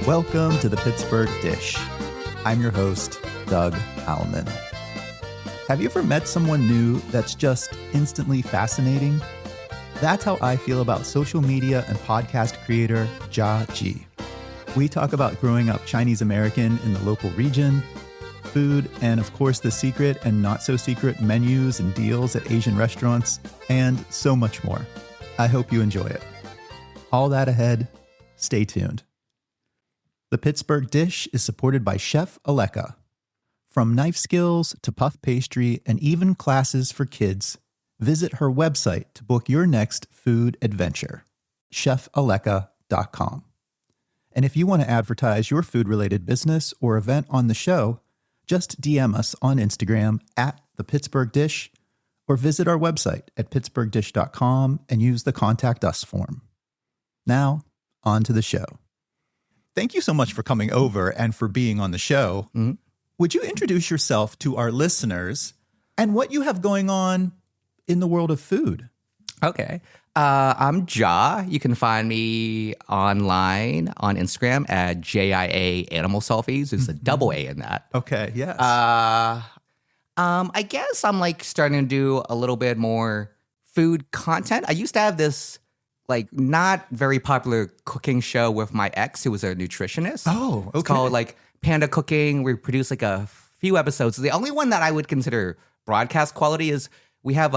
Welcome to the Pittsburgh Dish. I'm your host, Doug Howman. Have you ever met someone new that's just instantly fascinating? That's how I feel about social media and podcast creator Jia Ji. We talk about growing up Chinese American in the local region, food, and of course the secret and not so secret menus and deals at Asian restaurants, and so much more. I hope you enjoy it. All that ahead. Stay tuned. The Pittsburgh Dish is supported by Chef Aleka. From knife skills to puff pastry and even classes for kids, visit her website to book your next food adventure, chefaleka.com. And if you want to advertise your food-related business or event on the show, just DM us on Instagram at the Pittsburgh Dish or visit our website at pittsburghdish.com and use the Contact Us form. Now, on to the show. Thank you so much for coming over and for being on the show. Mm-hmm. Would you introduce yourself to our listeners and what you have going on in the world of food? Okay. I'm Jia. You can find me online on Instagram at JIA Animal Selfies. There's a double A in that. Okay, yes. I guess I'm like starting to do a little bit more food content. I used to have this like not very popular cooking show with my ex who was a nutritionist. Oh, okay. It's called like Panda Cooking. We produced like a few episodes. The only one that I would consider broadcast quality is we have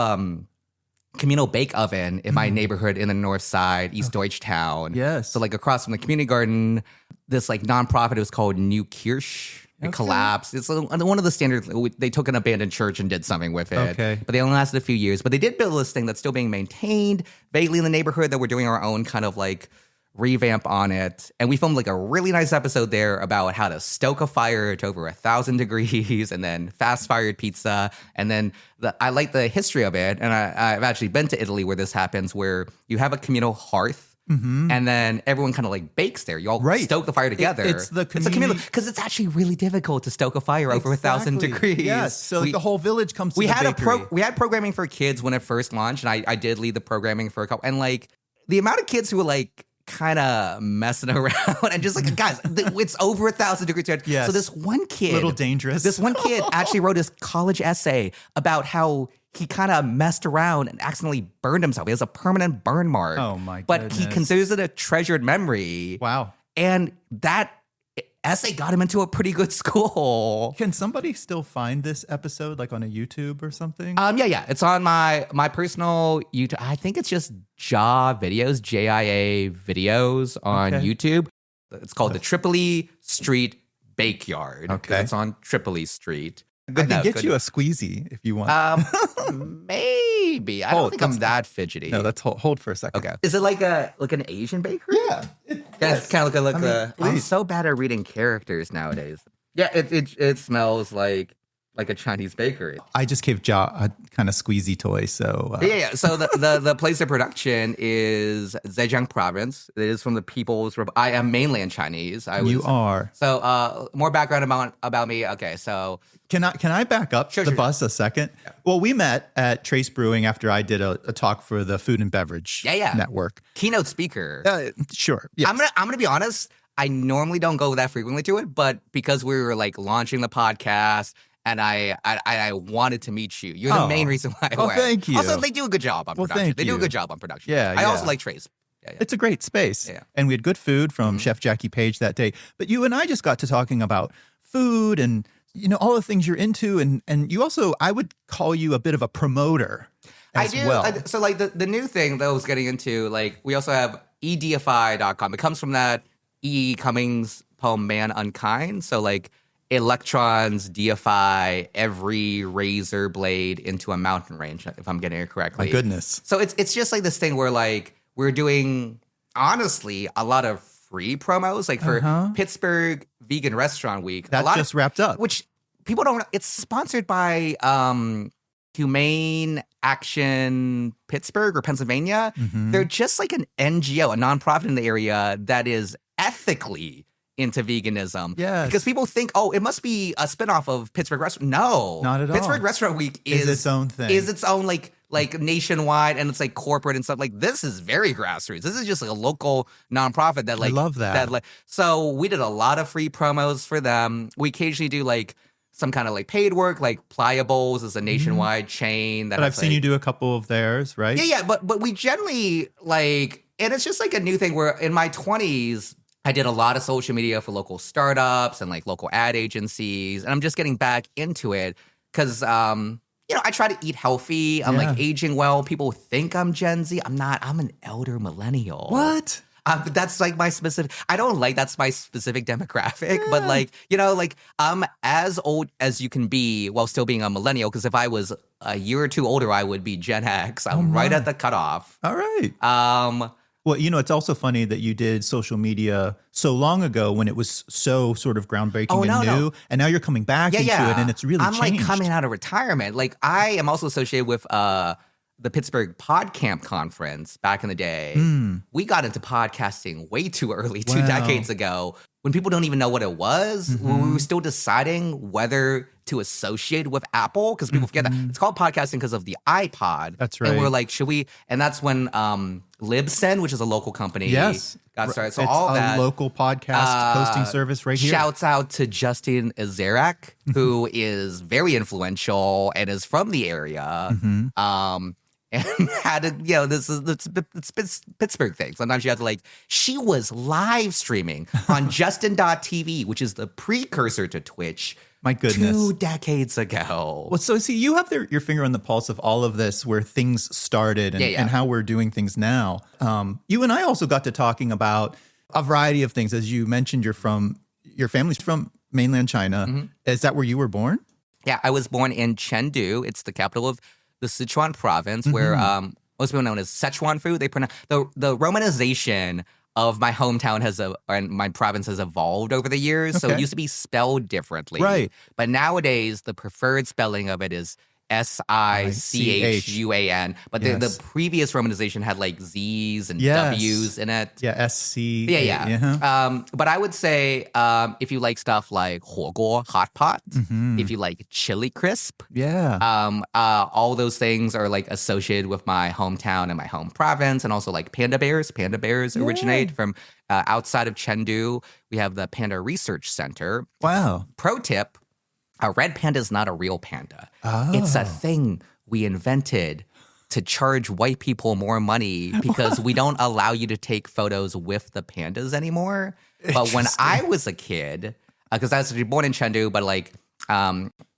communal bake oven in my neighborhood in the north side, East Deutschtown. Yes. So like across from the community garden, this like nonprofit, it was called New Kirsch. It collapsed. It's one of the standard. They took an abandoned church and did something with it. Okay. But they only lasted a few years. But they did build this thing that's still being maintained vaguely in the neighborhood that we're doing our own kind of like revamp on it. And we filmed like a really nice episode there about how to stoke a fire to over 1,000 degrees and then fast-fired pizza. And then I like the history of it. And I've actually been to Italy where this happens, where you have a communal hearth. Mm-hmm. And then everyone kind of like bakes there. You all stoke the fire together. It's a communal because it's actually really difficult to stoke a fire over 1,000 degrees. Yes, so the whole village comes to the bakery. We had programming for kids when it first launched, and I did lead the programming for a couple. And like the amount of kids who were like kind of messing around and just like, guys, it's over 1,000 degrees. Yes. So this one kid, little dangerous. This one kid actually wrote his college essay about how he kind of messed around and accidentally burned himself. He has a permanent burn mark. Oh my But goodness. he considers it a treasured memory. Wow. And that essay got him into a pretty good school. Can somebody still find this episode like on a YouTube or something? Yeah. It's on my personal YouTube. I think it's just Jia Videos, JIA Videos on YouTube. It's called the Tripoli Street Bakeyard. Okay. It's on Tripoli Street. I can get you a squeezy if you want. Maybe. I don't think I'm that fidgety. No, let's hold for a second. Okay. Is it like an Asian bakery? Yeah. Kind of look like I'm so bad at reading characters nowadays. Yeah, it smells like a Chinese bakery. I just gave Ja a kind of squeezy toy, so... Yeah. So the place of production is Zhejiang province. It is from the People's Republic. I am mainland Chinese. You are. So more background about me. Okay, so... Can I back up the bus a second? Yeah. Well, we met at Trace Brewing after I did a talk for the Food and Beverage Network. Keynote speaker. Sure. Yes. I'm gonna be honest. I normally don't go that frequently to it, but because we were like launching the podcast and I wanted to meet you. You're the main reason why I went. Thank you. Also, they do a good job on production. They do a good job on production. Yeah, I also like Trace. Yeah. It's a great space. Yeah. And we had good food from Chef Jackie Page that day. But you and I just got to talking about food and all the things you're into. And you also, I would call you a bit of a promoter as well. So like the new thing that I was getting into, like we also have edify.com. It comes from that E. Cummings poem, Man Unkind. So like electrons deify every razor blade into a mountain range, if I'm getting it correctly. My goodness. So it's just like this thing where like we're doing, honestly, a lot of free promos, like for Pittsburgh Vegan Restaurant Week. That just wrapped up. Which people don't know. It's sponsored by Humane Action Pittsburgh or Pennsylvania. Mm-hmm. They're just like an NGO, a nonprofit in the area that is ethically into veganism. Yes. Because people think, it must be a spinoff of Pittsburgh Restaurant. No. Not at all. Pittsburgh Restaurant Week is its own thing. Is its own like like nationwide and it's like corporate and stuff. Like this is very grassroots. This is just like a local nonprofit that like I love that. So we did a lot of free promos for them. We occasionally do like some kind of like paid work, like Pliables is a nationwide chain that But I've seen you do a couple of theirs, right? Yeah. But we generally like, and it's just like a new thing where in my 20s, I did a lot of social media for local startups and like local ad agencies. And I'm just getting back into it because, I try to eat healthy. I'm like aging well. People think I'm Gen Z. I'm not. I'm an elder millennial. What? But that's like my specific, I don't like that's my specific demographic, but like, like I'm as old as you can be while still being a millennial. Because if I was a year or two older, I would be Gen X. I'm right at the cutoff. All right. Well, it's also funny that you did social media so long ago when it was so sort of groundbreaking and new. And now you're coming back into it and it's really changed. I'm like coming out of retirement. Like I am also associated with the Pittsburgh PodCamp conference back in the day. We got into podcasting way too early, 2 decades ago, when people don't even know what it was. When we were still deciding whether to associate with Apple, because people forget that. It's called podcasting because of the iPod. That's right. And we're like, should we? And that's when Libsyn, which is a local company, got started. So it's all a that. local podcast hosting service right here. Shouts out to Justin Azarak, who is very influential and is from the area. And had to, it's Pittsburgh thing. Sometimes you have to she was live streaming on Justin.tv, which is the precursor to Twitch. My goodness. 2 decades ago. Well, so see, you have your finger on the pulse of all of this, where things started and how we're doing things now. You and I also got to talking about a variety of things. As you mentioned, your family's from mainland China. Is that where you were born? Yeah, I was born in Chengdu. It's the capital of the Sichuan province, where most people know it as Sichuan food. They pronounce the romanization of my hometown and my province has evolved over the years. So it used to be spelled differently. Right. But nowadays, the preferred spelling of it is Sichuan. But the previous romanization had Z's and W's in it. Yeah, SC. Yeah. But I would say if you like stuff like 火锅, hot pot, if you like chili crisp, all those things are associated with my hometown and my home province, and also panda bears. Panda bears originate from outside of Chengdu. We have the Panda Research Center. Wow. Pro tip. A red panda is not a real panda. It's a thing we invented to charge white people more money because we don't allow you to take photos with the pandas anymore. But when I was a kid, because I was born in Chengdu, but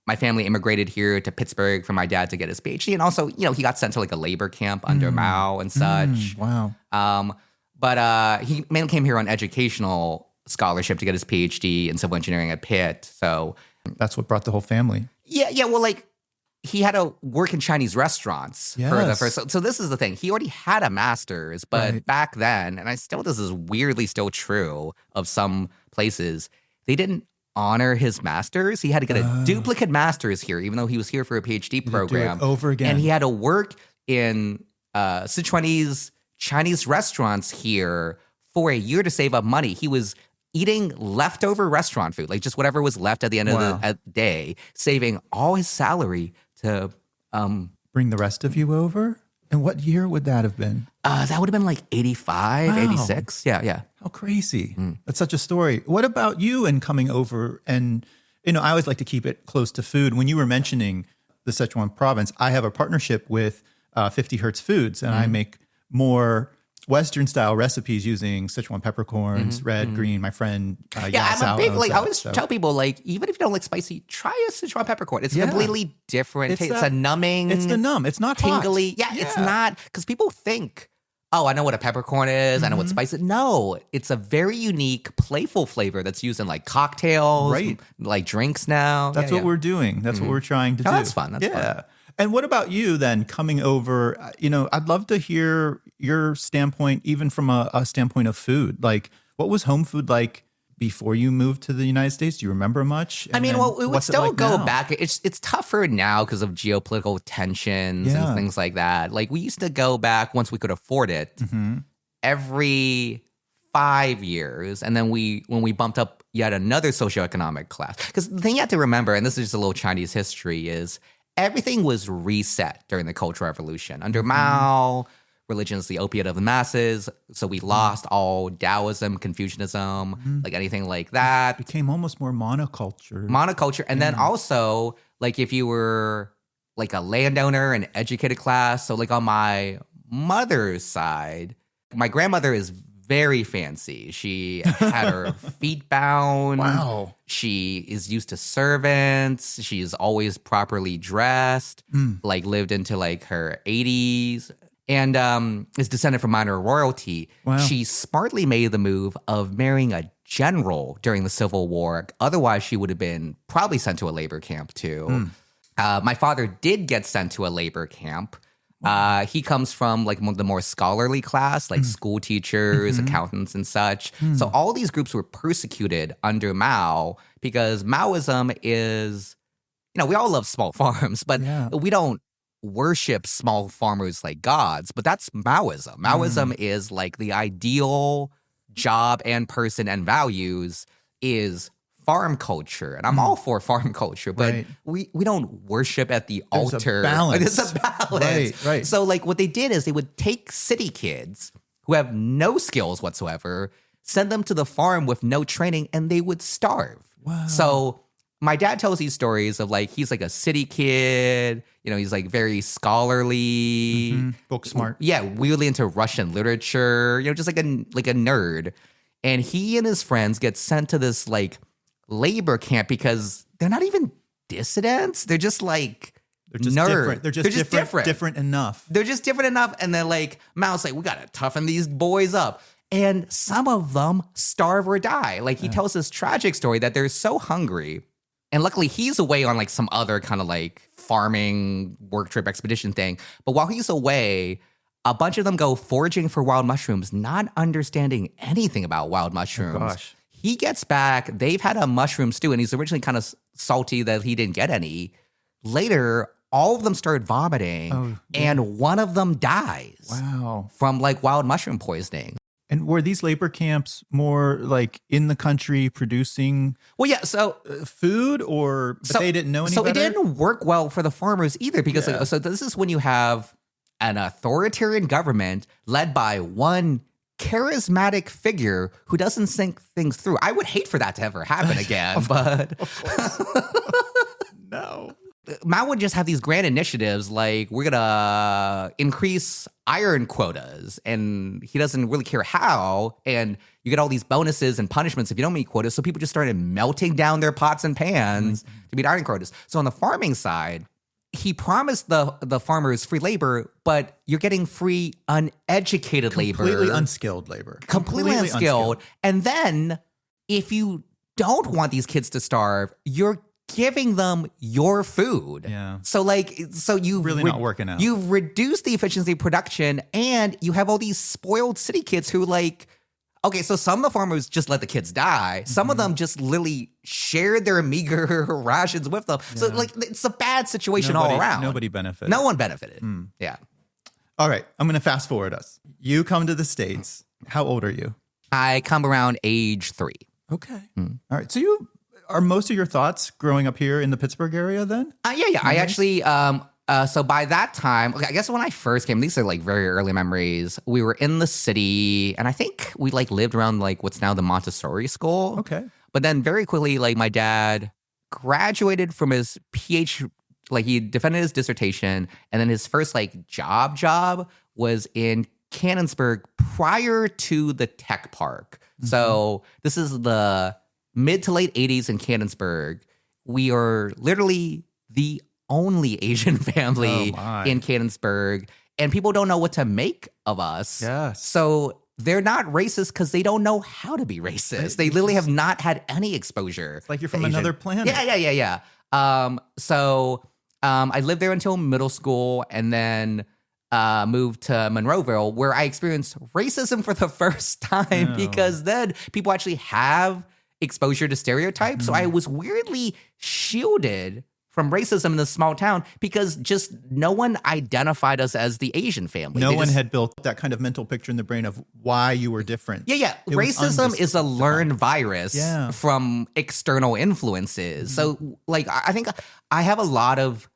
my family immigrated here to Pittsburgh for my dad to get his PhD. And also, he got sent to a labor camp under Mao and such. Wow. But he mainly came here on educational scholarship to get his PhD in civil engineering at Pitt. So that's what brought the whole family. Yeah. Well, he had to work in Chinese restaurants for the first. So this is the thing. He already had a master's, but back then, and this is weirdly still true of some places, they didn't honor his master's. He had to get a duplicate master's here, even though he was here for a PhD program. Do it over again. And he had to work in Sichuanese Chinese restaurants here for a year to save up money. He was eating leftover restaurant food, just whatever was left at the end of the day, saving all his salary to bring the rest of you over. And what year would that have been? That would have been 85, 86. Yeah. How crazy. That's such a story. What about you and coming over? And, I always like to keep it close to food. When you were mentioning the Sichuan province, I have a partnership with 50 Hertz Foods, and I make more Western style recipes using Sichuan peppercorns, red, green. My friend I'm a big I always tell people even if you don't like spicy, try a Sichuan peppercorn. It's a completely different taste. It's a numbing. It's the numb. It's not tingly. Hot. Yeah, it's not, because people think, oh, I know what a peppercorn is. I know what spice is. No, it's a very unique, playful flavor that's used in cocktails, drinks now. That's what we're doing. That's what we're trying to do. That's fun. That's fun. And what about you then coming over? I'd love to hear your standpoint, even from a standpoint of food. What was home food like before you moved to the United States? Do you remember much? We would still go back. It's tougher now because of geopolitical tensions and things like that. We used to go back once we could afford it every 5 years. And then when we bumped up yet another socioeconomic class. Because the thing you have to remember, and this is just a little Chinese history, is everything was reset during the Cultural Revolution. Under Mao, religion is the opiate of the masses. So we lost all Taoism, Confucianism, like anything like that. Became almost more monoculture. Monoculture. And then also, like if you were like a landowner, an educated class. So like on my mother's side, my grandmother is very fancy. She had her feet bound. Wow. She is used to servants. She's always properly dressed, like lived into like her 80s, and is descended from minor royalty. Wow. She smartly made the move of marrying a general during the Civil War. Otherwise, she would have been probably sent to a labor camp too. My father did get sent to a labor camp. He comes from like the more scholarly class, like school teachers, accountants, and such. So all these groups were persecuted under Mao because Maoism is, we all love small farms, but we don't worship small farmers like gods. But that's Maoism. Maoism is like the ideal job and person and values is farm culture, and I'm all for farm culture, but we don't worship at the altar. There's a balance. Right. So like what they did is they would take city kids who have no skills whatsoever, send them to the farm with no training, and they would starve. Wow. So my dad tells these stories of like he's like a city kid, he's like very scholarly, book smart. Yeah, really into Russian literature, just like a nerd. And he and his friends get sent to this like labor camp because they're not even dissidents. They're just like nerds. Different. They're just different. Different enough. They're just different enough. And they're like, Mao's like, we got to toughen these boys up. And some of them starve or die. Like he tells this tragic story that they're so hungry. And luckily he's away on like some other kind of like farming work trip expedition thing. But while he's away, a bunch of them go foraging for wild mushrooms, not understanding anything about wild mushrooms. Oh, gosh. He gets back, they've had a mushroom stew, and he's originally kind of salty that he didn't get any. Later, all of them started vomiting, and one of them dies. Wow. From like wild mushroom poisoning. And were these labor camps more like in the country producing food, or they didn't know any better? So it didn't work well for the farmers either, because so this is when you have an authoritarian government led by one charismatic figure who doesn't think things through. I would hate for that to ever happen again, but no. Mao would just have these grand initiatives like we're gonna increase iron quotas, and he doesn't really care how, and you get all these bonuses and punishments if you don't meet quotas. So people just started melting down their pots and pans to meet iron quotas. So on the farming side, he promised the farmers free labor, but you're getting free uneducated labor. Completely unskilled labor. Completely unskilled. And then if you don't want these kids to starve, you're giving them your food. Yeah. So you really not working out. You've reduced the efficiency of production, and you have all these spoiled city kids who like, okay, so some of the farmers just let the kids die. Some of them just literally shared their meager rations with them. So like it's a bad situation all around. Nobody benefited. No one benefited. Yeah. All right, I'm going to fast forward us. You come to the States. How old are you? I come around age 3. Okay. All right. So are most of your thoughts growing up here in the Pittsburgh area then? Yeah. I actually, so by that time, I guess when I first came, these are like very early memories. We were in the city, and I think we like lived around like what's now the Montessori school. Okay. But then very quickly, like my dad graduated from his PhD, like he defended his dissertation, and then his first like job was in Canonsburg prior to the tech park. So this is the mid to late 80s in Canonsburg. We are literally the only Asian family in Canonsburg, and people don't know what to make of us. Yes. So they're not racist because they don't know how to be racist. They literally have not had any exposure. It's like you're from another planet. Yeah. So I lived there until middle school, and then moved to Monroeville, where I experienced racism for the first time because then people actually have exposure to stereotypes. So I was weirdly shielded from racism in this small town because just no one identified us as the Asian family. No one had built that kind of mental picture in the brain of why you were different. Yeah. Racism is a learned virus from external influences. So like, I think I have a lot of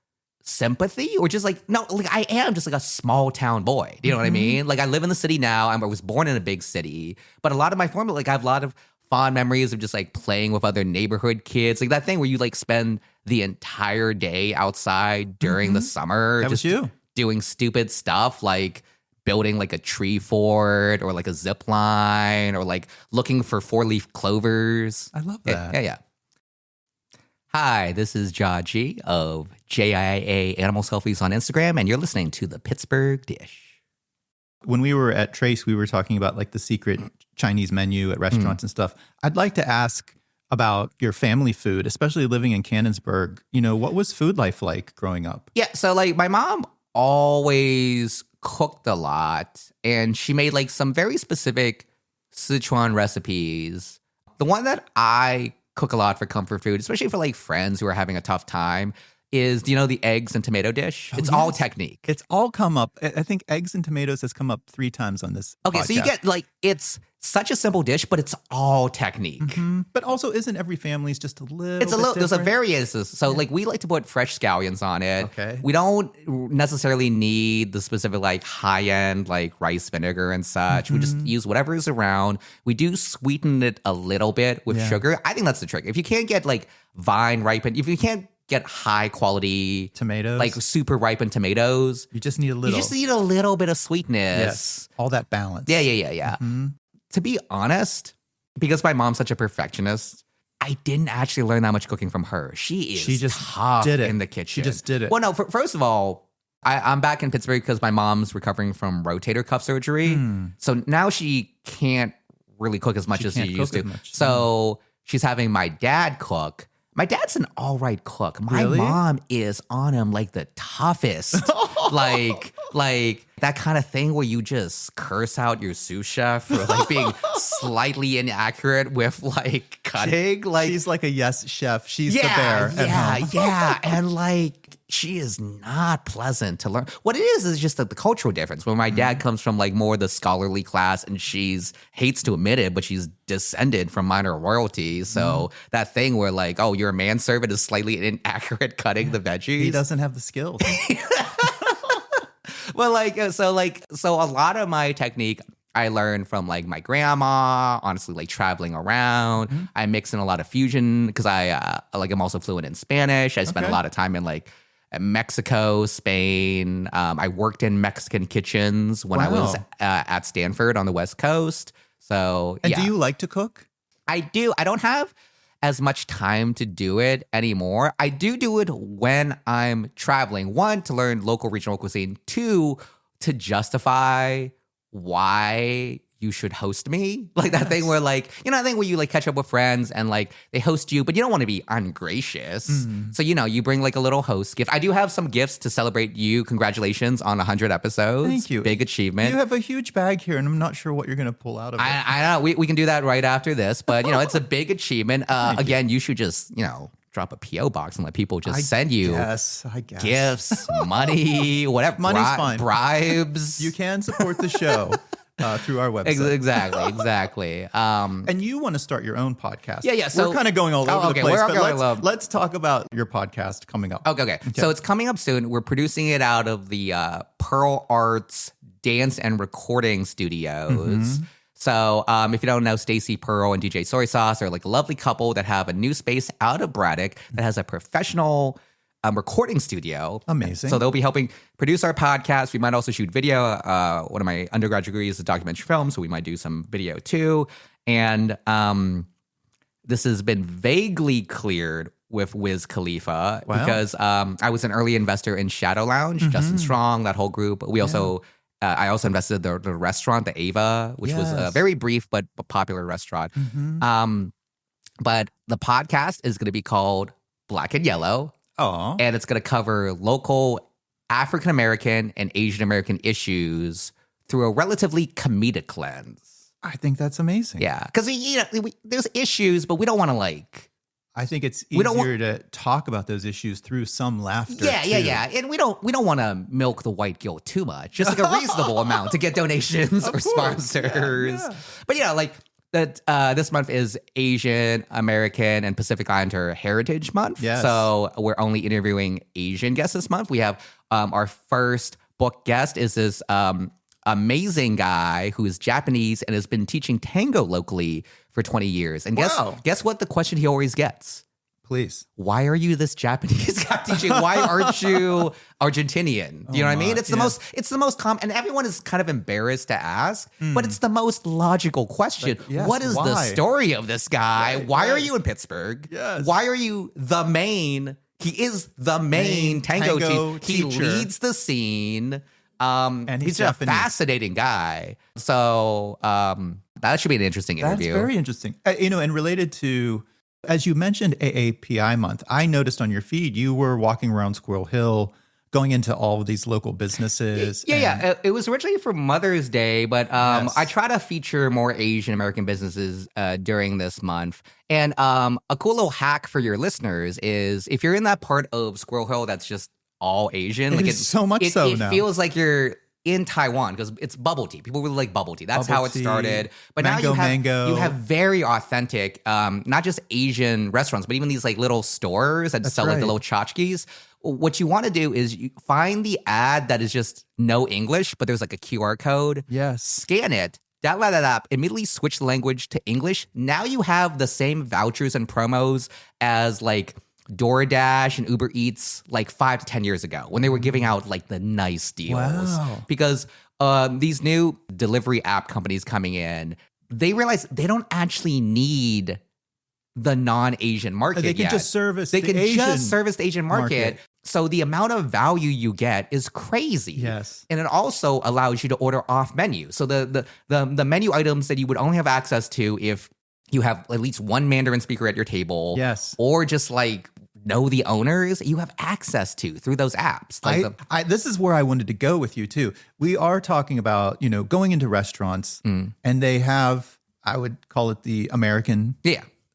sympathy or just like, no, like I am just like a small town boy. Do you know what I mean? Like I live in the city now. I was born in a big city, but a lot of my former, like I have a lot of fond memories of just like playing with other neighborhood kids. Like that thing where you like spend the entire day outside during the summer. That was you. Doing stupid stuff like building like a tree fort or like a zip line or like looking for 4-leaf clovers. I love that. Yeah. Hi, this is Jia Ji of JIA Animal Selfies on Instagram, and you're listening to the Pittsburgh Dish. When we were at Trace, we were talking about like the secret Chinese menu at restaurants and stuff. I'd like to ask about your family food, especially living in Canonsburg. You know, what was food life like growing up? Yeah, so like my mom always cooked a lot, and she made like some very specific Sichuan recipes. The one that I cook a lot for comfort food, especially for like friends who are having a tough time, is, do you know the eggs and tomato dish? It's all technique. It's all come up. I think eggs and tomatoes has come up 3 times on this Okay, podcast. so you get like, it's such a simple dish, but it's all technique. But also, isn't every family's just a little It's a little, there's a different? variations. So like we like to put fresh scallions on it. Okay. We don't necessarily need the specific like high end like rice vinegar and such. We just use whatever is around. We do sweeten it a little bit with sugar. I think that's the trick. If you can't get like vine ripened, if you can't get high quality Tomatoes? like super ripened tomatoes, You just need a little. you just need a little bit of sweetness. Yes. All that balance. Yeah. To be honest, because my mom's such a perfectionist, I didn't actually learn that much cooking from her. She just tough did it. in the kitchen. She just did it. Well, no, first of all, I'm back in Pittsburgh because my mom's recovering from rotator cuff surgery. So now she can't really cook as much as she can't used cook to. as much. So she's having my dad cook. My dad's an all right cook. My Really? mom is on him like the toughest. like that kind of thing where you just curse out your sous chef for like being slightly inaccurate with like cutting. Like She's like a yes chef. She's the bear at home. yeah. And like she is not pleasant to learn. What it is just like the cultural difference. When my dad comes from like more the scholarly class and she's hates to admit it, but she's descended from minor royalty. So that thing where like, oh, your manservant is slightly inaccurate cutting the veggies. He doesn't have the skills. Well, so a lot of my technique I learned from like my grandma, honestly, like traveling around. I mix in a lot of fusion because I'm also fluent in Spanish. I spent a lot of time in like Mexico, Spain. I worked in Mexican kitchens when I was at Stanford on the West Coast. So, And do you like to cook? I do. I don't have as much time to do it anymore. I do it when I'm traveling. 1, to learn local regional cuisine. 2, to justify why you should host me. Like that thing where like, you know, that thing where you like catch up with friends and like they host you, but you don't want to be ungracious. So, you know, you bring like a little host gift. I do have some gifts to celebrate you. Congratulations on 100 episodes. Thank you. Big achievement. You have a huge bag here, and I'm not sure what you're going to pull out of it. I know. We can do that right after this, but you know, it's a big achievement. Again, you should just, you know, drop a PO box and let people just send you I guess. gifts, money, whatever. Money's fine. Bribes. You can support the show through our website. Exactly. And you want to start your own podcast. Yeah. So we're kind of going all over the place, we're but going all over. let's talk about your podcast coming up. Okay. So it's coming up soon. We're producing it out of the Pearl Arts Dance and Recording Studios. So if you don't know, Stacy Pearl and DJ Soy Sauce are like a lovely couple that have a new space out of Braddock that has a professional recording studio. Amazing. So they'll be helping produce our podcast. We might also shoot video. One of my undergraduate degrees is documentary film, so we might do some video too. And this has been vaguely cleared with Wiz Khalifa because I was an early investor in Shadow Lounge, Justin Strong, that whole group. We also I also invested in the restaurant, the Ava, which was a very brief but popular restaurant. But the podcast is going to be called Black and Yellow. And it's going to cover local African American and Asian American issues through a relatively comedic lens. I think that's amazing. Yeah, because you know, there's issues, but we don't want to like. I think it's easier to talk about those issues through some laughter. Yeah. And we don't want to milk the white guilt too much. Just like a reasonable amount to get donations or sponsors. Yeah. But you know, like that this month is Asian American and Pacific Islander Heritage Month. Yes. So we're only interviewing Asian guests this month. We have our first book guest is this amazing guy who is Japanese and has been teaching tango locally for 20 years. And guess what the question he always gets? Please. Why are you this Japanese guy teaching? Why aren't you Argentinian? Do you know what I mean? It's the most common, and everyone is kind of embarrassed to ask, but it's the most logical question. Yes, what is the story of this guy? Right, why are you in Pittsburgh? Yes. Why are you the main? He is the main tango teacher. He leads the scene. And he's a fascinating guy. So that should be an interesting interview. That's very interesting. And related to, as you mentioned AAPI month, I noticed on your feed, you were walking around Squirrel Hill, going into all of these local businesses. Yeah. It was originally for Mother's Day, but I try to feature more Asian American businesses during this month. And a cool little hack for your listeners is if you're in that part of Squirrel Hill that's just all Asian, it feels like you're in Taiwan because it's bubble tea. People really like bubble tea. That's how it started. But now you have very authentic, not just Asian restaurants, but even these like little stores that sell like the little tchotchkes. What you want to do is you find the ad that is just no English, but there's like a QR code. Yes. Scan it. Download that app, immediately switch the language to English. Now you have the same vouchers and promos as like DoorDash and Uber Eats like 5 to 10 years ago when they were giving out like the nice deals. Wow. Because these new delivery app companies coming in, they realize they don't actually need the non-Asian market They can yet. just service the Asian market. So the amount of value you get is crazy. Yes. And it also allows you to order off menu. So the menu items that you would only have access to if you have at least one Mandarin speaker at your table. Yes. Or just like know the owners, you have access to through those apps. This is where I wanted to go with you too. We are talking about, going into restaurants and they have, I would call it the American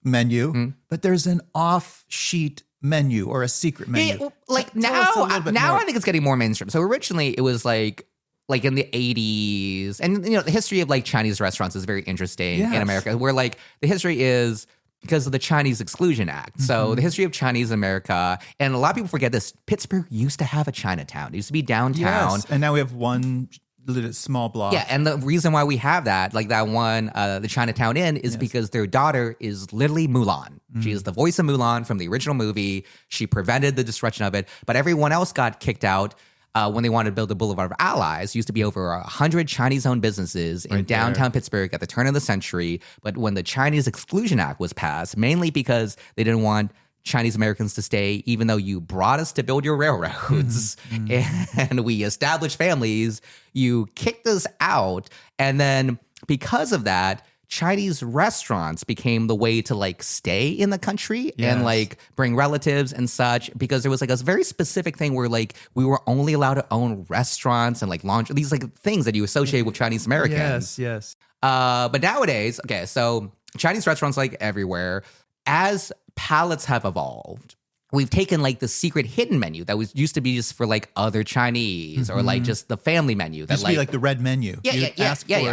menu, but there's an off-sheet menu or a secret menu. Yeah, like now I think it's getting more mainstream. So originally it was like in the 80s, and the history of like Chinese restaurants is very interesting in America, where like the history is because of the Chinese Exclusion Act. So the history of Chinese America, and a lot of people forget this, Pittsburgh used to have a Chinatown. It used to be downtown. Yes, and now we have one little small block. Yeah, and the reason why we have that, like that one, the Chinatown Inn, is because their daughter is literally Mulan. She is the voice of Mulan from the original movie. She prevented the destruction of it, but everyone else got kicked out when they wanted to build the Boulevard of Allies. Used to be over 100 Chinese-owned businesses in downtown Pittsburgh at the turn of the century. But when the Chinese Exclusion Act was passed, mainly because they didn't want Chinese Americans to stay, even though you brought us to build your railroads and we established families, you kicked us out. And then because of that, Chinese restaurants became the way to like stay in the country and like bring relatives and such, because there was like a very specific thing where like we were only allowed to own restaurants and like launch these like things that you associate with Chinese Americans. Yes. But nowadays, so Chinese restaurants like everywhere. As palates have evolved, we've taken like the secret hidden menu that used to be just for like other Chinese or like just the family menu. That used to be like the red menu. Yeah.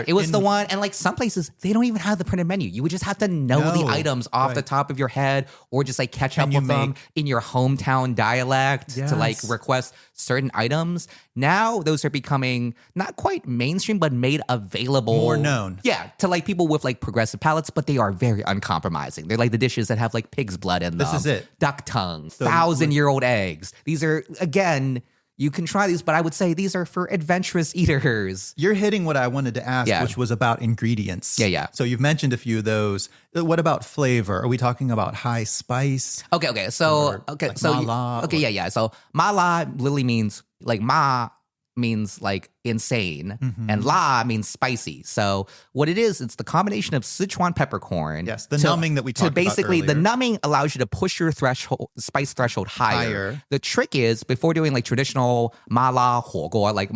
It was the one, and like some places they don't even have the printed menu. You would just have to know the items off the top of your head, or just like catch up with them in your hometown dialect to like request certain items. Now those are becoming not quite mainstream, but made available, more known. Yeah, to like people with like progressive palates, but they are very uncompromising. They're like the dishes that have like pig's blood in them. This is it. Duck tongue, 1,000-year-old eggs. These are, again, you can try these, but I would say these are for adventurous eaters. You're hitting what I wanted to ask, which was about ingredients. Yeah. So you've mentioned a few of those. What about flavor? Are we talking about high spice? Okay. So mala? So mala literally means like ma means like insane, and la means spicy. So what it is, it's the combination of Sichuan peppercorn. Yes, the numbing that we talked about basically, the earlier. numbing allows you to push your spice threshold higher. The trick is, before doing like traditional mala huoguo, like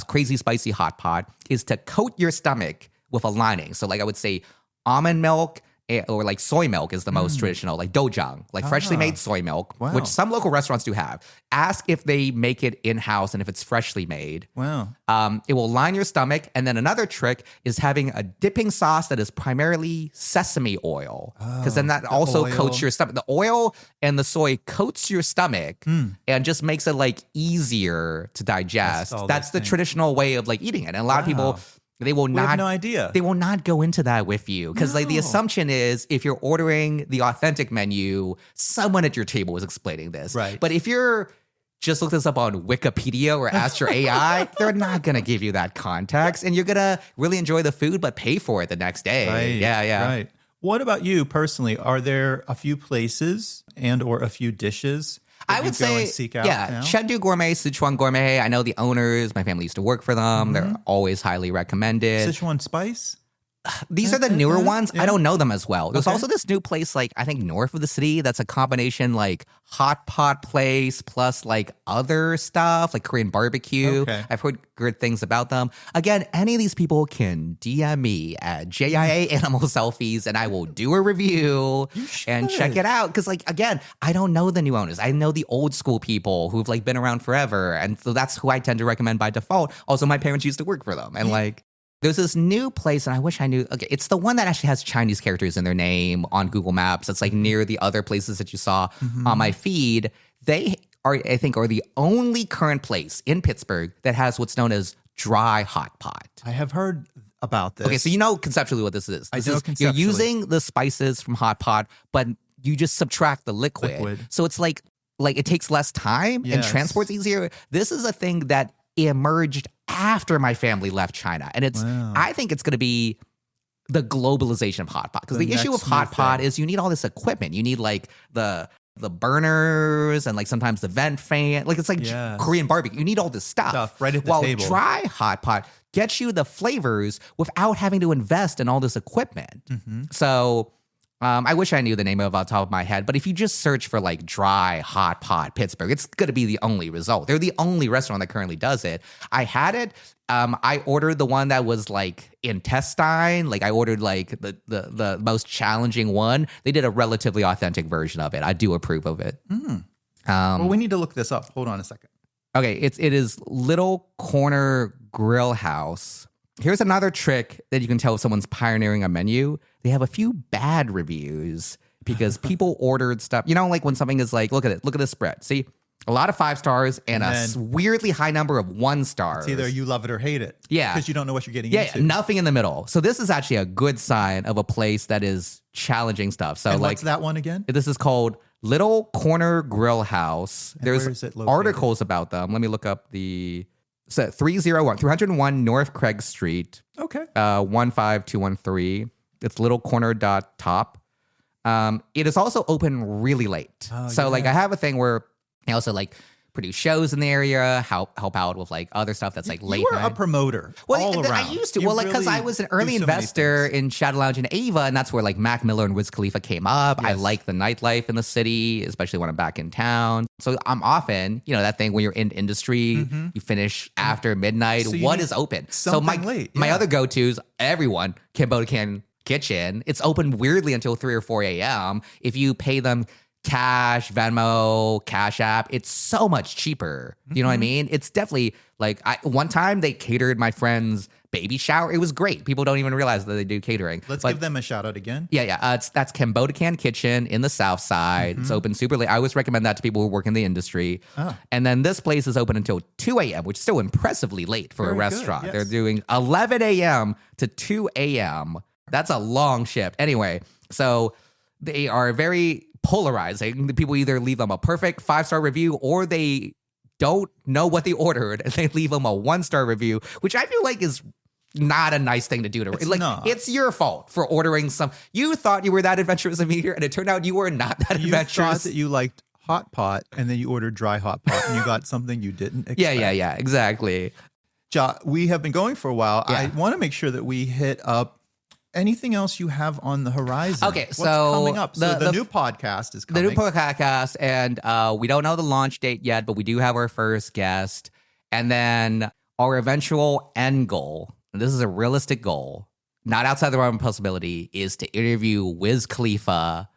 crazy spicy hot pot, is to coat your stomach with a lining. So like I would say almond milk or like soy milk is the most traditional, like dojang, like freshly made soy milk, Wow. which some local restaurants do have. Ask if they make it in-house and if it's freshly made. Wow. It will line your stomach. And then another trick is having a dipping sauce that is primarily sesame oil, because then that also coats your stomach. The oil and the soy coats your stomach and just makes it like easier to digest. That's the traditional way of like eating it. And a lot of people, they will not have no idea. They will not go into that with you because like the assumption is if you're ordering the authentic menu, someone at your table is explaining this. Right. But if you're just look this up on Wikipedia or ask your AI, they're not going to give you that context. And you're going to really enjoy the food, but pay for it the next day. Right. Yeah. Right. What about you personally? Are there a few places and or a few dishes that I would you go say, and seek out yeah, now? Chengdu Gourmet, Sichuan Gourmet. I know the owners. My family used to work for them. They're always highly recommended. Sichuan Spice? These are the newer ones. yeah. I don't know them as well. There's Okay. also this new place, like I think north of the city, that's a combination like hot pot place plus like other stuff, like Korean barbecue. Okay. I've heard good things about them. Again, any of these people can DM me at JIA Animal Selfies and I will do a review and check it out. Because like, again, I don't know the new owners. I know the old school people who've like been around forever. And so that's who I tend to recommend by default. Also, my parents used to work for them. And like, there's this new place, and I wish I knew. Okay, it's the one that actually has Chinese characters in their name on Google Maps. It's like near the other places that you saw on my feed. They are, I think, are the only current place in Pittsburgh that has what's known as dry hot pot. I have heard about this. Okay, so you know conceptually what this is. I This know is, conceptually. You're using the spices from hot pot, but you just subtract the liquid. So it's like it takes less time and Yes. transport's easier. This is a thing that emerged after my family left China. And it's, I think it's going to be the globalization of hot pot. Because the issue with next new hot pot thing. is you need all this equipment. You need like the burners and like sometimes the vent fan. Like it's like Yes. Korean barbecue. You need all this stuff. Right at the While table. dry hot pot gets you the flavors without having to invest in all this equipment. So I wish I knew the name of it off the top of my head, but if you just search for like dry hot pot Pittsburgh, it's going to be the only result. They're the only restaurant that currently does it. I had it. I ordered the one that was like intestine. Like I ordered like the most challenging one. They did a relatively authentic version of it. I do approve of it. Well, we need to look this up. Hold on a second. Okay, it is Little Corner Grill House. Here's another trick that you can tell if someone's pioneering a menu. They have a few bad reviews because people ordered stuff. You know, like when something is like, look at this spread. See, a lot of 5 stars and weirdly high number of 1 stars. It's either you love it or hate it. Yeah. Because you don't know what you're getting Yeah, into. nothing in the middle. So this is actually a good sign of a place that is challenging stuff. So And like what's that one again? this is called Little Corner Grill House. where is There's it located? articles about them. Let me look up the 301 North Craig Street. Okay. 15213. It's littlecorner.top. It is also open really late. So like I have a thing where I also like produce shows in the area, help out with like other stuff that's like late You were night. a promoter Well, all around. I used to. You Well, like because really I was an do early so many investor things. in Shadow Lounge and Ava, and that's where like Mac Miller and Wiz Khalifa came up. I Yes. like the nightlife in the city, especially when I'm back in town. So I'm often, that thing when you're in industry, you finish after midnight. So you What need is open? So something late, my yeah. other go-tos, everyone, Cambodia Kitchen. It's open weirdly until 3 or 4 a.m. If you pay them Cash, Venmo, Cash App, it's so much cheaper. You know what I mean? It's definitely like one time they catered my friend's baby shower. It was great. People don't even realize that they do catering. Let's But give them a shout out again. yeah. That's Cambodia Kitchen in the South Side. It's open super late. I always recommend that to people who work in the industry. And then this place is open until 2 a.m., which is still impressively late for a Very good, raunt. yes. They're doing 11 a.m. to 2 a.m. That's a long shift. Anyway, so they are very polarizing. The people either leave them a perfect 5-star review or they don't know what they ordered and they leave them a 1-star review, which I feel like is not a nice thing to do. It's your fault for ordering some. You thought you were that adventurous of eater, and it turned out you were not that You adventurous. thought that you liked hot pot, and then you ordered dry hot pot, and you got something you didn't expect. Yeah, exactly. Ja, we have been going for a while. Yeah. I want to make sure that we hit up anything else you have on the horizon. Okay, What's so coming up? So the the- new podcast is The coming. new podcast, and we don't know the launch date yet, but we do have our first guest. And then our eventual end goal, and this is a realistic goal, not outside the realm of possibility, is to interview Wiz Khalifa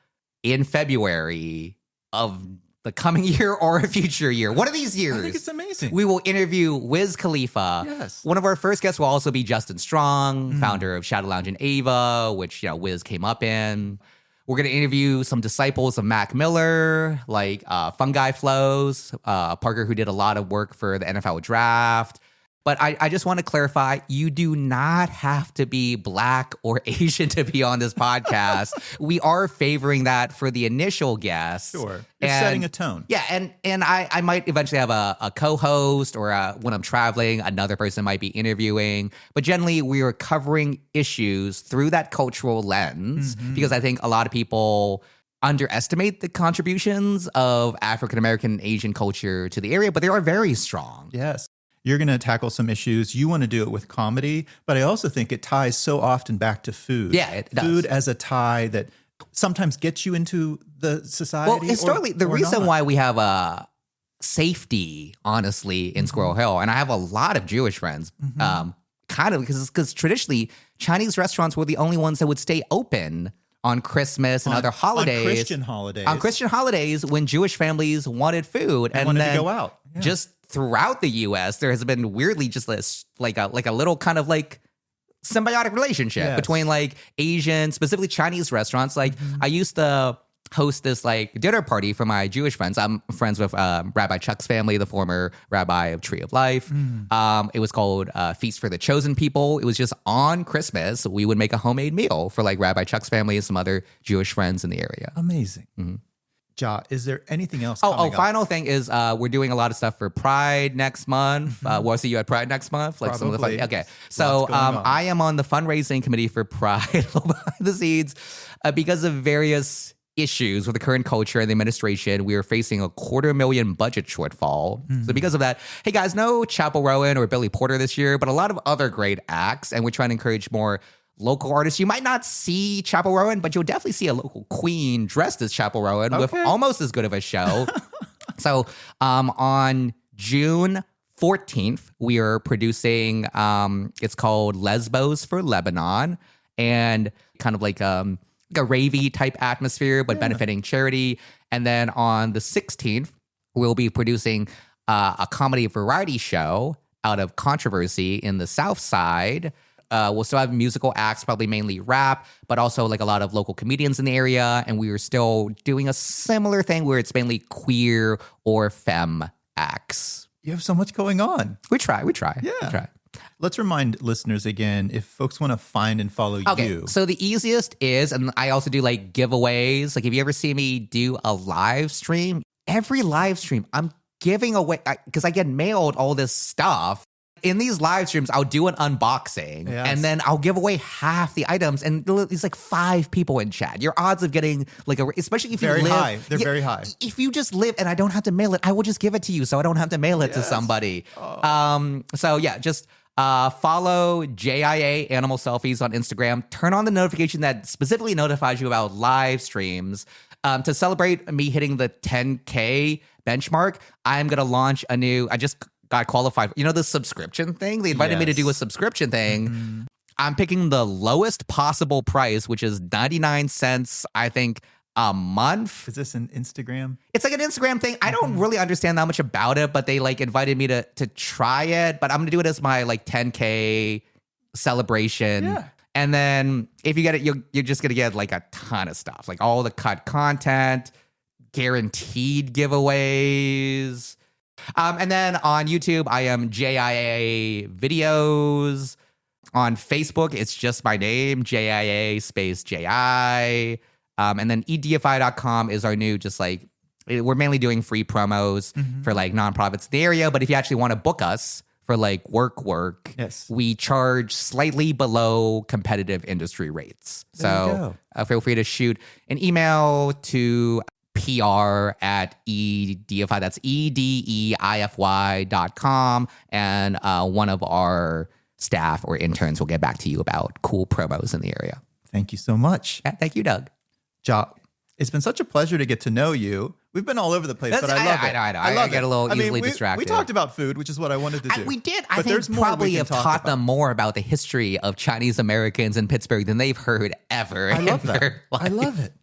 in February of the coming year or a future year. One of these years. I think it's amazing. We will interview Wiz Khalifa. Yes. One of our first guests will also be Justin Strong, founder of Shadow Lounge and Ava, which, Wiz came up in. We're going to interview some disciples of Mac Miller, like Fungi Flows, Parker, who did a lot of work for the NFL draft. But I just want to clarify, you do not have to be Black or Asian to be on this podcast. We are favoring that for the initial guests. Sure. You're setting a tone. Yeah, and I might eventually have a co-host or when I'm traveling, another person might be interviewing. But generally, we are covering issues through that cultural lens because I think a lot of people underestimate the contributions of African American and Asian culture to the area, but they are very strong. Yes. You're going to tackle some issues. You want to do it with comedy, but I also think it ties so often back to food. Yeah, it does. Food as a tie that sometimes gets you into the society. Well, historically, the reason not. why we have safety, honestly, in Squirrel Hill, and I have a lot of Jewish friends, kind of because traditionally Chinese restaurants were the only ones that would stay open on Christmas and other holidays. On Christian holidays. On Christian holidays when Jewish families wanted food. And wanted to go out. Yeah. Just throughout the U.S., there has been weirdly just like a little kind of like symbiotic relationship between like Asian, specifically Chinese restaurants. Like I used to host this like dinner party for my Jewish friends. I'm friends with Rabbi Chuck's family, the former rabbi of Tree of Life. It was called Feast for the Chosen People. It was just on Christmas. We would make a homemade meal for like Rabbi Chuck's family and some other Jewish friends in the area. Amazing. Jia, is there anything else coming up? Final thing is we're doing a lot of stuff for Pride next month. We'll see you at Pride next month. Like some of the fun. Okay. So I am on the fundraising committee for Pride behind the scenes because of various issues with the current culture and the administration. We are facing a $250,000 budget shortfall. So because of that, hey guys, no Chapel Rowan or Billy Porter this year, but a lot of other great acts. And we're trying to encourage more local artists. You might not see Chapel Rowan, but you'll definitely see a local queen dressed as Chapel Rowan with almost as good of a show. So on June 14th, we are producing, it's called Lesbos for Lebanon, and kind of like a ravey type atmosphere, but benefiting charity. And then on the 16th, we'll be producing a comedy variety show out of Controversy in the South Side. We'll still have musical acts, probably mainly rap, but also like a lot of local comedians in the area. And we are still doing a similar thing where it's mainly queer or femme acts. You have so much going on. We try. Yeah. We try. Let's remind listeners again, if folks want to find and follow you. So the easiest is, and I also do like giveaways. Like if you ever see me do a live stream, every live stream I'm giving away, because I get mailed all this stuff. In these live streams, I'll do an unboxing and then I'll give away half the items. And there's like 5 people in chat. Your odds of getting like especially if very you live. High. They're very high. If you just live and I don't have to mail it, I will just give it to you so I don't have to mail it to somebody. So yeah, just follow JIA Animal Selfies on Instagram. Turn on the notification that specifically notifies you about live streams. To celebrate me hitting the 10K benchmark, I'm going to launch a new, I just got qualified. You know, the subscription thing? They invited me to do a subscription thing. I'm picking the lowest possible price, which is 99 cents, I think, a month. Is this an Instagram? It's like an Instagram thing. I don't really understand that much about it, but they like invited me to try it. But I'm going to do it as my like 10K celebration. Yeah. And then if you get it, you're just going to get like a ton of stuff, like all the cut content, guaranteed giveaways. And then on YouTube, I am JIA Videos. On Facebook, it's just my name, JIA space JI. And then edfi.com is our new, just like, we're mainly doing free promos for like nonprofits in the area. But if you actually want to book us for like work, we charge slightly below competitive industry rates. So feel free to shoot an email to PR@edify, that's EDEIFY.com, and one of our staff or interns will get back to you about cool promos in the area. Thank you so much. Yeah, thank you, Doug. Jia, it's been such a pleasure to get to know you. We've been all over the place, but I love it. I know. I get a little easily distracted. We talked about food, which is what I wanted to do. We did. I But think there's more probably we can have talk taught about. them more about the history of Chinese Americans in Pittsburgh than they've heard ever. I love in that. their I life. love it.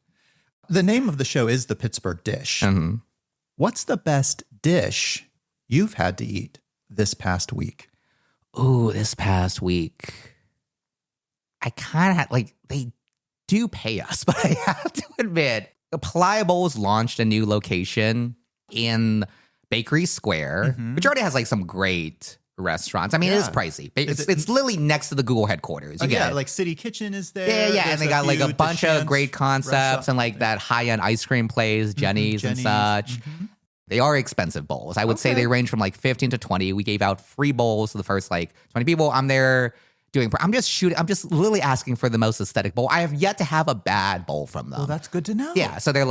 The name of the show is The Pittsburgh Dish. Mhm. What's the best dish you've had to eat this past week? Ooh, this past week, I kind of had, like, they do pay us, but I have to admit, Pliables launched a new location in Bakery Square, which already has, like, some great restaurants. I mean, it is Yeah. pricey. Is It's literally next to the Google headquarters. You get it. Like City Kitchen is there. Yeah, There's and they got like a few bunch of Deschamps great concepts restaurants. and like that high-end ice cream place, Jenny's and such. They are expensive bowls. I would say Okay. they range from like 15 to 20. We gave out free bowls to the first like 20 people. I'm just literally asking for the most aesthetic bowl. I have yet to have a bad bowl from them. Well, that's good to know. Yeah, so they're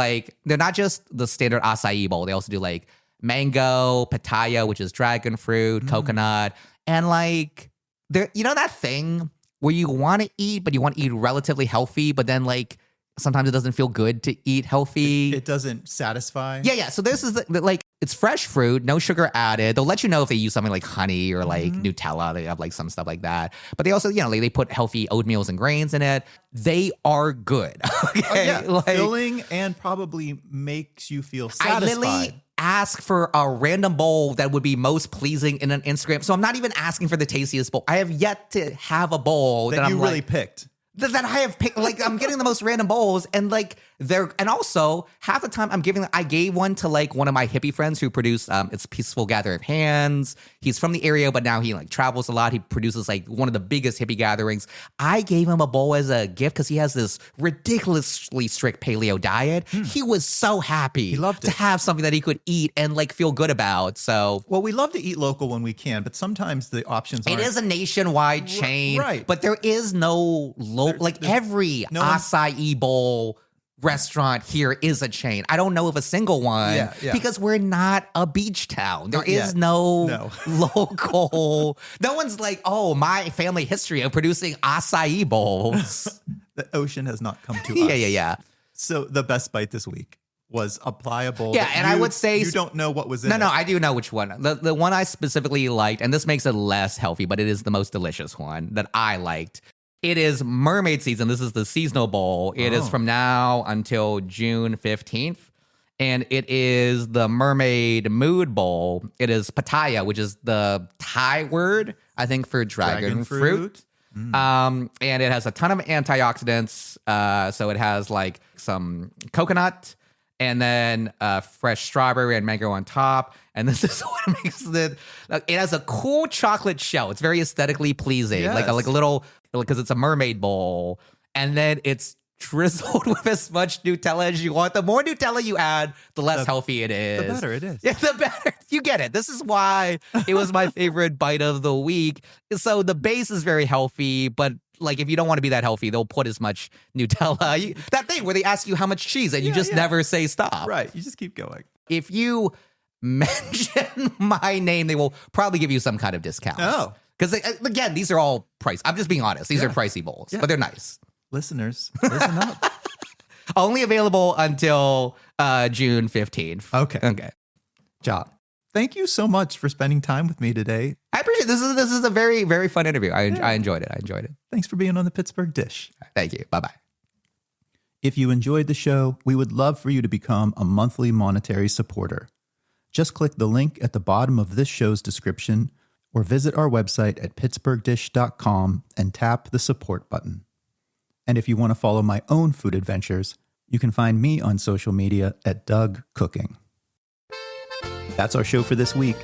not just the standard acai bowl. They also do like mango, pitaya, which is dragon fruit, coconut, and like that thing where you want to eat, but you want to eat relatively healthy, but then like sometimes it doesn't feel good to eat healthy. It doesn't satisfy. Yeah. So this is like it's fresh fruit, no sugar added. They'll let you know if they use something like honey or like Nutella. They have like some stuff like that. But they also, like they put healthy oatmeals and grains in it. They are good. Okay. Yeah, Like, filling and probably makes you feel I satisfied. literally ask for a random bowl that would be most pleasing in an Instagram. So I'm not even asking for the tastiest bowl. I have yet to have a bowl that you I'm really like, picked. that I have picked. Like I'm getting the most random bowls, and like and also half the time I gave one to like one of my hippie friends who produced It's Peaceful Gather of Hands. He's from the area, but now he like travels a lot. He produces like one of the biggest hippie gatherings. I gave him a bowl as a gift because he has this ridiculously strict paleo diet. He was so happy He loved to it. have something that he could eat and like feel good about. So Well, we love to eat local when we can, but sometimes the options it aren't. is a nationwide chain, right. but there is no every no one- acai bowl restaurant here is a chain. I don't know of a single one Yeah. because we're not a beach town. There Not is yet. no No. local. No one's like, oh, my family history of producing acai bowls. The ocean has not come to us. Yeah. So the best bite this week was a pliable. Yeah, that and I would say you don't know what was in it. No, I do know which one. The one I specifically liked, and this makes it less healthy, but it is the most delicious one that I liked. It is mermaid season. This is the seasonal bowl. It is from now until June 15th. And it is the mermaid mood bowl. It is pitaya, which is the Thai word, I think, for dragon fruit. And it has a ton of antioxidants. So it has like some coconut and then fresh strawberry and mango on top. And this is what makes it. It has a cool chocolate shell. It's very aesthetically pleasing, Yes. like a little, because it's a mermaid bowl. And then it's drizzled with as much Nutella as you want. The more Nutella you add, the less healthy it is. The better it is. Yeah, the better. You get it. This is why it was my favorite bite of the week. So the base is very healthy, but like if you don't want to be that healthy, they'll put as much Nutella. That thing where they ask you how much cheese and you just never say stop. Right. You just keep going. If you mention my name, they will probably give you some kind of discount. Oh. Because again, these are all pricey. I'm just being honest. These are pricey bowls, but they're nice. Listeners, listen up. Only available until June 15th. Okay. Jia, thank you so much for spending time with me today. I appreciate this. This is a very, very fun interview. I enjoyed it. Thanks for being on the Pittsburgh Dish. Thank you. Bye-bye. If you enjoyed the show, we would love for you to become a monthly monetary supporter. Just click the link at the bottom of this show's description or visit our website at pittsburghdish.com and tap the support button. And if you want to follow my own food adventures, you can find me on social media at Doug Cooking. That's our show for this week.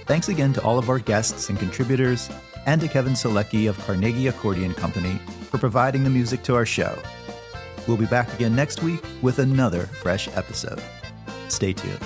Thanks again to all of our guests and contributors, and to Kevin Selecki of Carnegie Accordion Company for providing the music to our show. We'll be back again next week with another fresh episode. Stay tuned.